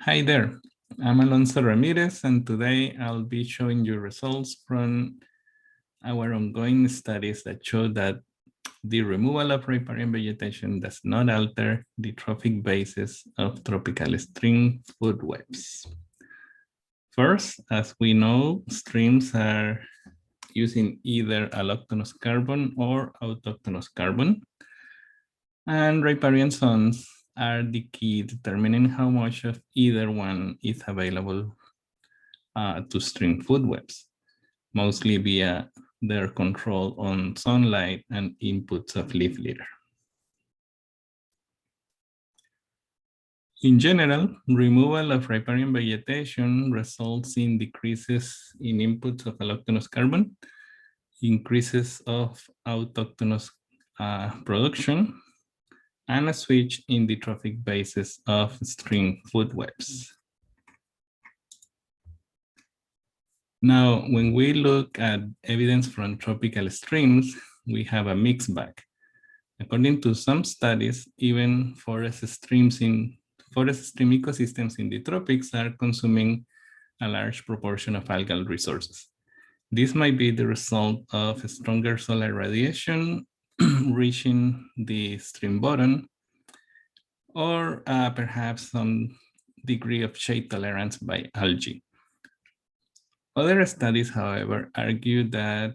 Hi there, I'm Alonso Ramirez, and today I'll be showing you results from our ongoing studies that show that the removal of riparian vegetation does not alter the trophic basis of tropical stream food webs. First, as we know, streams are using either allochthonous carbon or autochthonous carbon, and riparian zones are the key determining how much of either one is available to stream food webs, mostly via their control on sunlight and inputs of leaf litter. In general, removal of riparian vegetation results in decreases in inputs of allochthonous carbon, increases of autochthonous production, and a switch in the trophic basis of stream food webs. Now, when we look at evidence from tropical streams, we have a mixed bag. According to some studies, even forest stream ecosystems in the tropics are consuming a large proportion of algal resources. This might be the result of stronger solar radiation reaching the stream bottom, or perhaps some degree of shade tolerance by algae. Other studies, however, argue that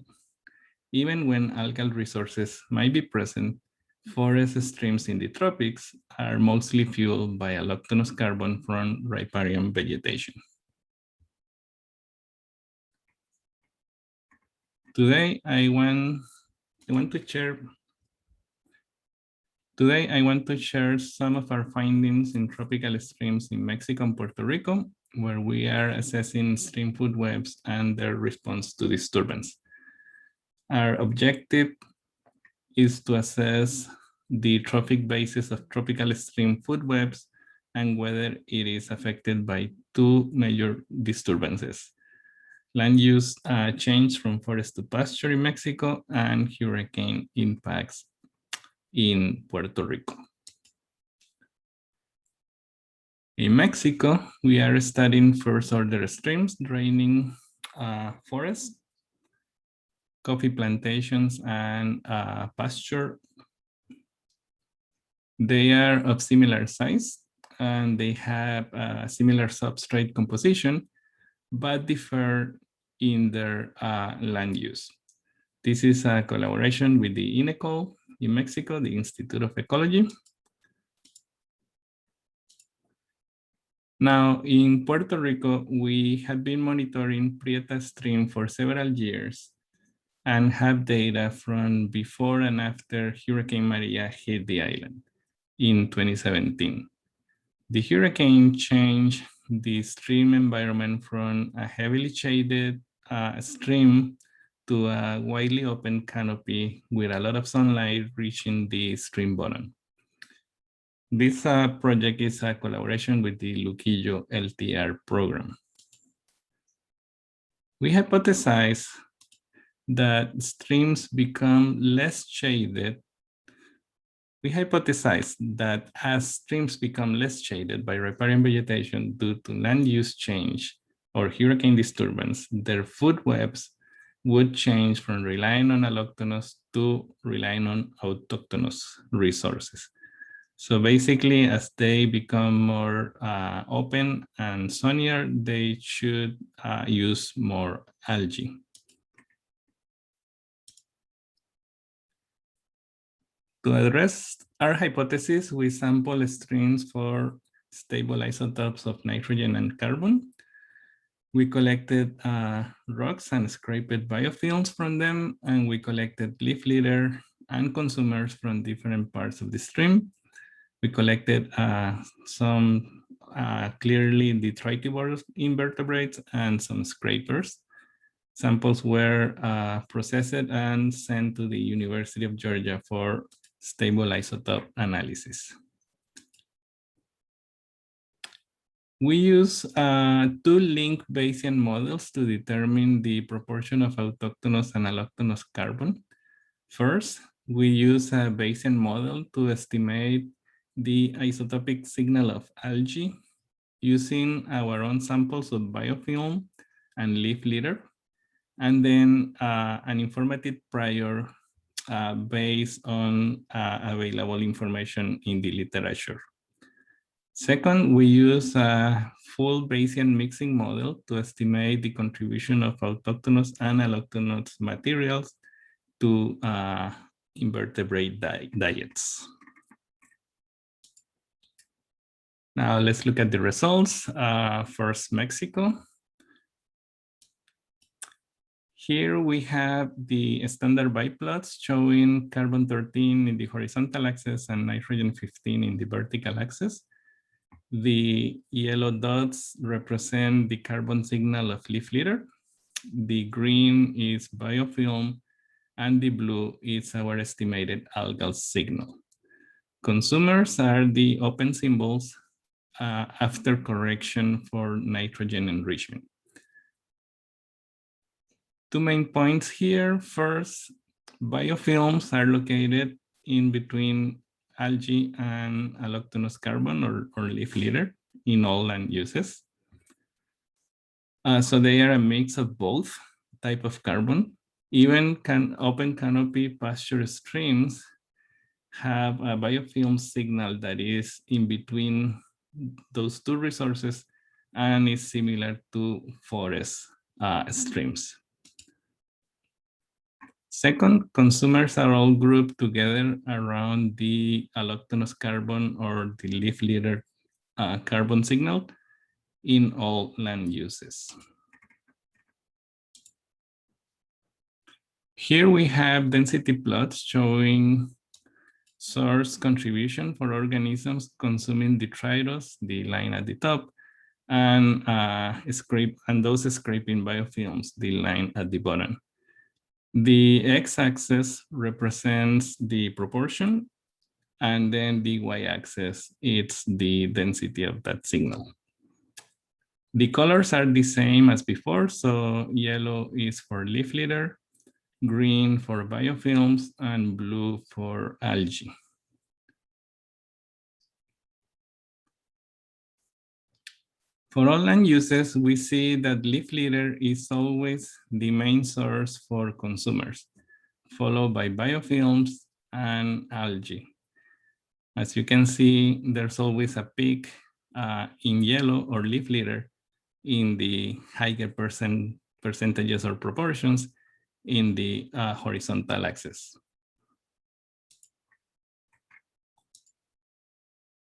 even when algal resources might be present, forest streams in the tropics are mostly fueled by allochthonous carbon from riparian vegetation. Today, I want to share some of our findings in tropical streams in Mexico and Puerto Rico, where we are assessing stream food webs and their response to disturbance. Our objective is to assess the trophic basis of tropical stream food webs and whether it is affected by two major disturbances: land use change from forest to pasture in Mexico and hurricane impacts in Puerto Rico. In Mexico, we are studying first order streams draining forests, coffee plantations, and pasture. They are of similar size and they have a similar substrate composition, but differ in their land use. This is a collaboration with the INECOL in Mexico, the Institute of Ecology. Now, in Puerto Rico, we have been monitoring Prieta stream for several years and have data from before and after Hurricane Maria hit the island in 2017. The hurricane changed the stream environment from a heavily shaded stream to a widely open canopy with a lot of sunlight reaching the stream bottom. This project is a collaboration with the Luquillo LTR program. We hypothesize that streams become less shaded. We hypothesize that as streams become less shaded by riparian vegetation due to land use change or hurricane disturbance, their food webs would change from relying on allochthonous to relying on autochthonous resources. So basically, as they become more open and sunnier, they should use more algae. To address our hypothesis, we sample streams for stable isotopes of nitrogen and carbon. We collected rocks and scraped biofilms from them, and we collected leaf litter and consumers from different parts of the stream. We collected some clearly detritivore invertebrates and some scrapers. Samples were processed and sent to the University of Georgia for stable isotope analysis. We use two link Bayesian models to determine the proportion of autochthonous and allochthonous carbon. First, we use a Bayesian model to estimate the isotopic signal of algae using our own samples of biofilm and leaf litter, and then an informative prior based on available information in the literature. Second, we use a full Bayesian mixing model to estimate the contribution of allochthonous and allochthonous materials to invertebrate diets. Now let's look at the results. First, Mexico. Here we have the standard biplots showing carbon-13 in the horizontal axis and nitrogen-15 in the vertical axis. The yellow dots represent the carbon signal of leaf litter. The green is biofilm, and the blue is our estimated algal signal. Consumers are the open symbols after correction for nitrogen enrichment. Two main points here. First, biofilms are located in between algae and allochthonous carbon or leaf litter in all land uses. So they are a mix of both type of carbon. Even open canopy pasture streams have a biofilm signal that is in between those two resources and is similar to forest streams. Second, consumers are all grouped together around the allochthonous carbon or the leaf litter carbon signal in all land uses. Here we have density plots showing source contribution for organisms consuming detritus, the line at the top, and those scraping biofilms, the line at the bottom. The x-axis represents the proportion, and then the y-axis is the density of that signal. The colors are the same as before, so yellow is for leaf litter, green for biofilms, and blue for algae. For all land uses, we see that leaf litter is always the main source for consumers, followed by biofilms and algae. As you can see, there's always a peak in yellow or leaf litter in the higher percentages or proportions in the horizontal axis.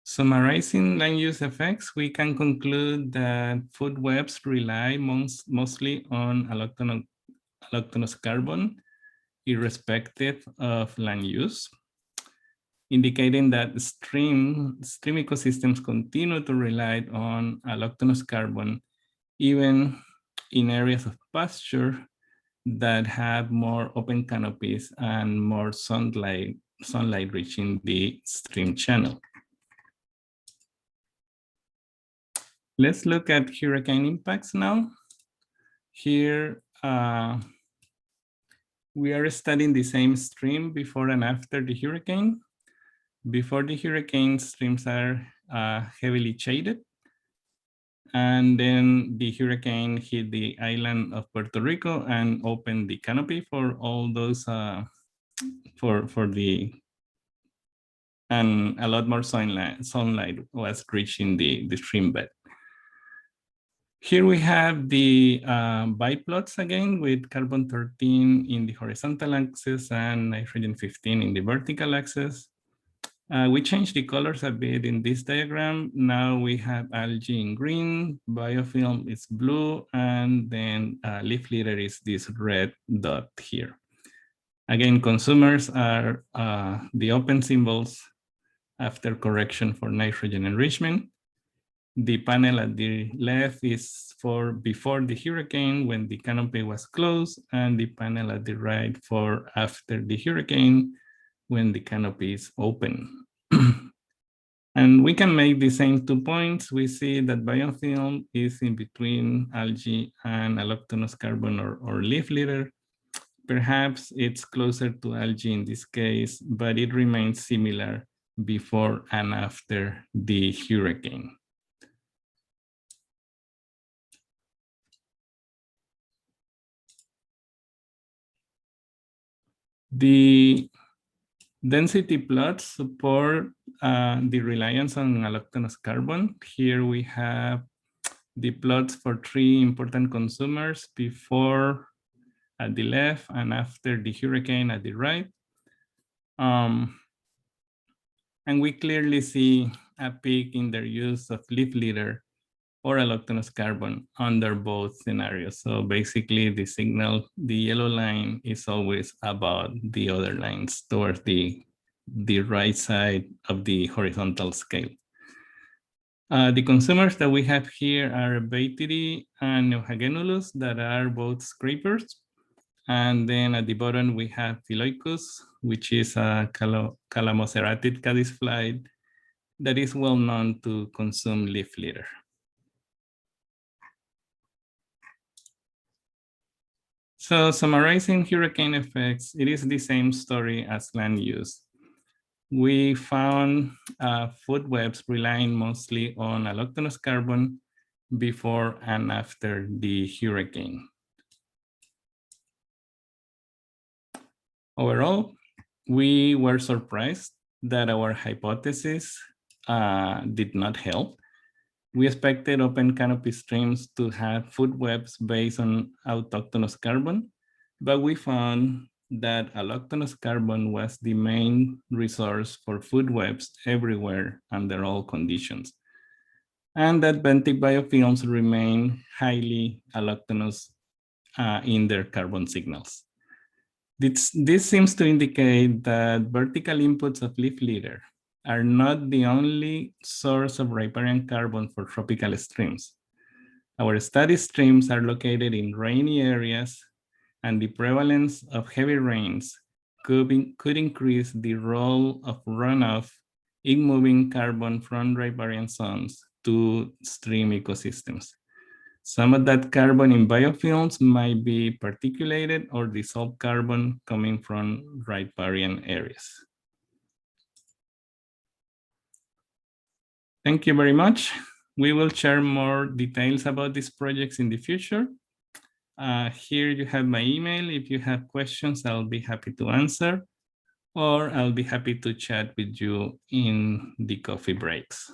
Summarizing land use effects, we can conclude that food webs rely mostly on allochthonous carbon, irrespective of land use, indicating that stream ecosystems continue to rely on allochthonous carbon, even in areas of pasture that have more open canopies and more sunlight reaching the stream channel. Let's look at hurricane impacts now. Here, we are studying the same stream before and after the hurricane. Before the hurricane, streams are heavily shaded. And then the hurricane hit the island of Puerto Rico and opened the canopy for all those, and a lot more sunlight was reaching the stream bed. Here we have the biplots again with carbon-13 in the horizontal axis and nitrogen-15 in the vertical axis. We changed the colors a bit in this diagram. Now we have algae in green, biofilm is blue, and then leaf litter is this red dot here. Again, consumers are the open symbols after correction for nitrogen enrichment. The panel at the left is for before the hurricane when the canopy was closed, and the panel at the right for after the hurricane when the canopy is open. And we can make the same 2 points. We see that biofilm is in between algae and allochthonous carbon or leaf litter. Perhaps it's closer to algae in this case, but it remains similar before and after the hurricane. The density plots support the reliance on allochthonous carbon. Here we have the plots for 3 important consumers before at the left and after the hurricane at the right. And we clearly see a peak in their use of leaf litter or allochthonous carbon under both scenarios. So basically the signal, the yellow line is always above the other lines towards the right side of the horizontal scale. The consumers that we have here are Baeteri and Neuhagenulus that are both scrapers. And then at the bottom, we have Philoicus, which is a calamoceratid caddisfly that is well known to consume leaf litter. So summarizing hurricane effects, it is the same story as land use. We found food webs relying mostly on allochthonous carbon before and after the hurricane. Overall, we were surprised that our hypothesis did not help. We expected open canopy streams to have food webs based on autochthonous carbon, but we found that allochthonous carbon was the main resource for food webs everywhere under all conditions, and that benthic biofilms remain highly allochthonous in their carbon signals. This seems to indicate that vertical inputs of leaf litter are not the only source of riparian carbon for tropical streams. Our study streams are located in rainy areas, and the prevalence of heavy rains could increase the role of runoff in moving carbon from riparian zones to stream ecosystems. Some of that carbon in biofilms might be particulated or dissolved carbon coming from riparian areas. Thank you very much. We will share more details about these projects in the future. Here you have my email. If you have questions, I'll be happy to answer, or I'll be happy to chat with you in the coffee breaks.